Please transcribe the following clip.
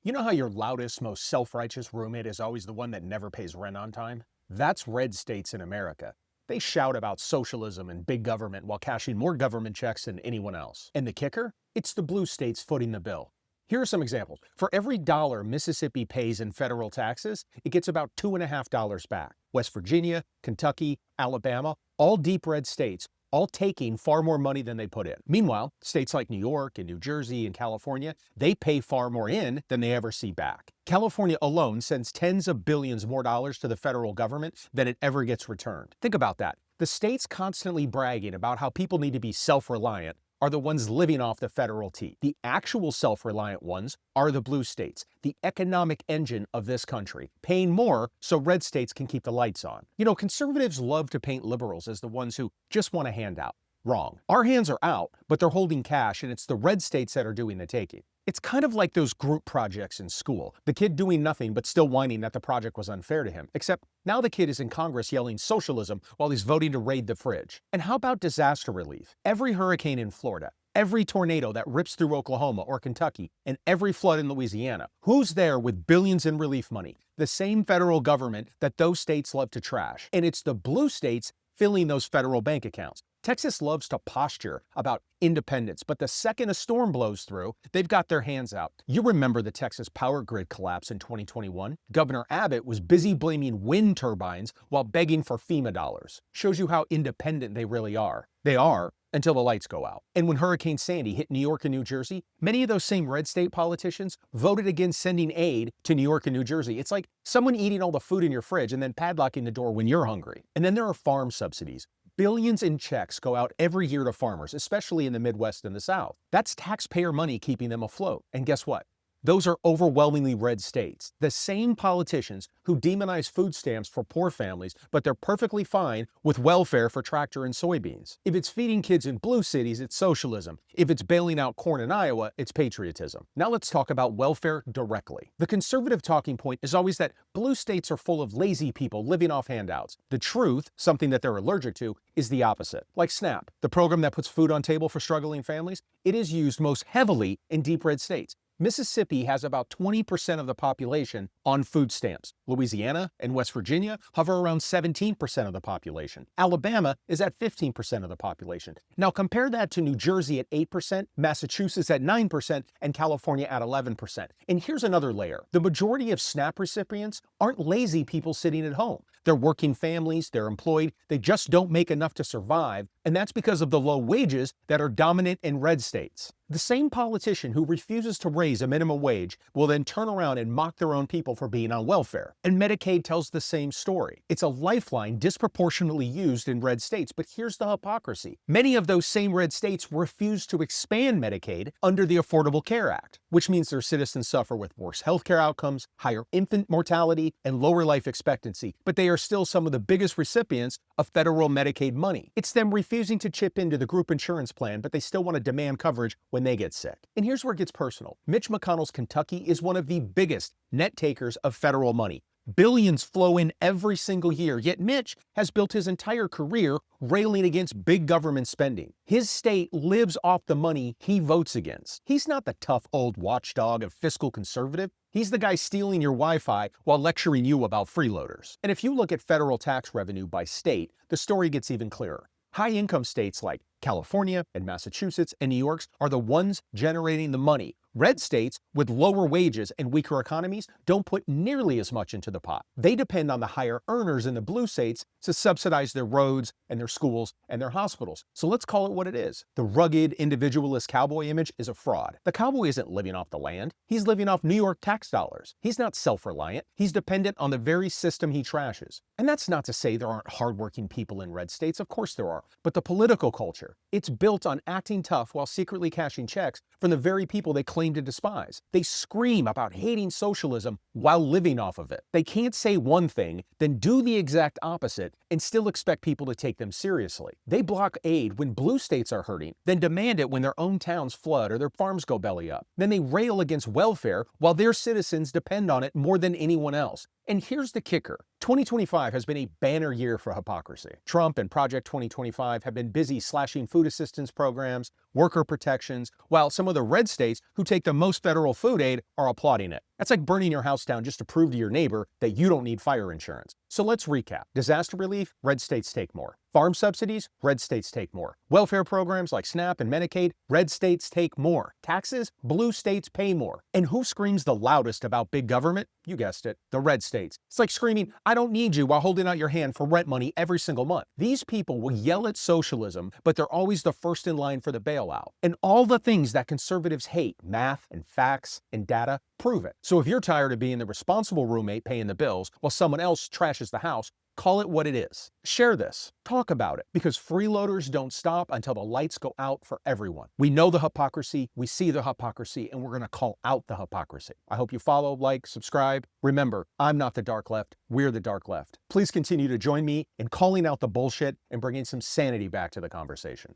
You know how your loudest, most self-righteous roommate is always the one that never pays rent on time? That's red states in America. They shout about socialism and big government while cashing more government checks than anyone else. And the kicker? It's the blue states footing the bill. Here are some examples. For every dollar Mississippi pays in federal taxes, it gets about $2.50 back. West Virginia, Kentucky, Alabama, all deep red states, all taking far more money than they put in. Meanwhile, states like New York and New Jersey and California, they pay far more in than they ever see back. California alone sends tens of billions more dollars to the federal government than it ever gets returned. Think about that. The states constantly bragging about how people need to be self-reliant are the ones living off the federal tea. The actual self-reliant ones are the blue states, the economic engine of this country, paying more so red states can keep the lights on. You know, conservatives love to paint liberals as the ones who just want a handout. Wrong. Our hands are out, but they're holding cash, and it's the red states that are doing the taking. It's kind of like those group projects in school. The kid doing nothing but still whining that the project was unfair to him. Except now the kid is in Congress yelling socialism while he's voting to raid the fridge. And how about disaster relief? Every hurricane in Florida, every tornado that rips through Oklahoma or Kentucky, and every flood in Louisiana. Who's there with billions in relief money? The same federal government that those states love to trash. And it's the blue states filling those federal bank accounts. Texas loves to posture about independence, but the second a storm blows through, they've got their hands out. You remember the Texas power grid collapse in 2021? Governor Abbott was busy blaming wind turbines while begging for FEMA dollars. Shows you how independent they really are. They are, until the lights go out. And when Hurricane Sandy hit New York and New Jersey, many of those same red state politicians voted against sending aid to New York and New Jersey. It's like someone eating all the food in your fridge and then padlocking the door when you're hungry. And then there are farm subsidies. Billions in checks go out every year to farmers, especially in the Midwest and the South. That's taxpayer money keeping them afloat. And guess what? Those are overwhelmingly red states. The same politicians who demonize food stamps for poor families, but they're perfectly fine with welfare for tractor and soybeans. If it's feeding kids in blue cities, it's socialism. If it's bailing out corn in Iowa, it's patriotism. Now let's talk about welfare directly. The conservative talking point is always that blue states are full of lazy people living off handouts. The truth, something that they're allergic to, is the opposite. Like SNAP, the program that puts food on table for struggling families, it is used most heavily in deep red states. Mississippi has about 20% of the population on food stamps. Louisiana and West Virginia hover around 17% of the population. Alabama is at 15% of the population. Now compare that to New Jersey at 8%, Massachusetts at 9%, and California at 11%. And here's another layer. The majority of SNAP recipients aren't lazy people sitting at home. They're working families, they're employed, they just don't make enough to survive, and that's because of the low wages that are dominant in red states. The same politician who refuses to raise a minimum wage will then turn around and mock their own people for being on welfare. And Medicaid tells the same story. It's a lifeline disproportionately used in red states, but here's the hypocrisy. Many of those same red states refuse to expand Medicaid under the Affordable Care Act, which means their citizens suffer with worse healthcare outcomes, higher infant mortality, and lower life expectancy, but they are still some of the biggest recipients of federal Medicaid money. It's them refusing to chip into the group insurance plan, but they still want to demand coverage when they get sick. And here's where it gets personal. Mitch McConnell's Kentucky is one of the biggest net takers of federal money. Billions flow in every single year, yet Mitch has built his entire career railing against big government spending. His state lives off the money he votes against. He's not the tough old watchdog of fiscal conservative. He's the guy stealing your Wi-Fi while lecturing you about freeloaders. And if you look at federal tax revenue by state, the story gets even clearer. High-income states like California and Massachusetts and New York are the ones generating the money. Red states with lower wages and weaker economies don't put nearly as much into the pot. They depend on the higher earners in the blue states to subsidize their roads and their schools and their hospitals. So let's call it what it is. The rugged, individualist cowboy image is a fraud. The cowboy isn't living off the land. He's living off New York tax dollars. He's not self-reliant. He's dependent on the very system he trashes. And that's not to say there aren't hardworking people in red states. Of course there are. But the political culture, it's built on acting tough while secretly cashing checks from the very people they claim to despise. They scream about hating socialism while living off of it. They can't say one thing, then do the exact opposite, and still expect people to take them seriously. They block aid when blue states are hurting, then demand it when their own towns flood or their farms go belly up. Then they rail against welfare while their citizens depend on it more than anyone else. And here's the kicker. 2025 has been a banner year for hypocrisy. Trump and Project 2025 have been busy slashing food assistance programs, worker protections, while some of the red states who take the most federal food aid are applauding it. That's like burning your house down just to prove to your neighbor that you don't need fire insurance. So let's recap. Disaster relief, red states take more. Farm subsidies, red states take more. Welfare programs like SNAP and Medicaid, red states take more. Taxes, blue states pay more. And who screams the loudest about big government? You guessed it, the red states. It's like screaming, "I don't need you," while holding out your hand for rent money every single month. These people will yell at socialism, but they're always the first in line for the bailout. And all the things that conservatives hate, math and facts and data, prove it. So if you're tired of being the responsible roommate paying the bills while someone else trashes the house, call it what it is. Share this. Talk about it, because freeloaders don't stop until the lights go out for everyone. We know the hypocrisy, we see the hypocrisy, and we're going to call out the hypocrisy. I hope you follow, like, subscribe. Remember, I'm not the dark left, we're the dark left. Please continue to join me in calling out the bullshit and bringing some sanity back to the conversation.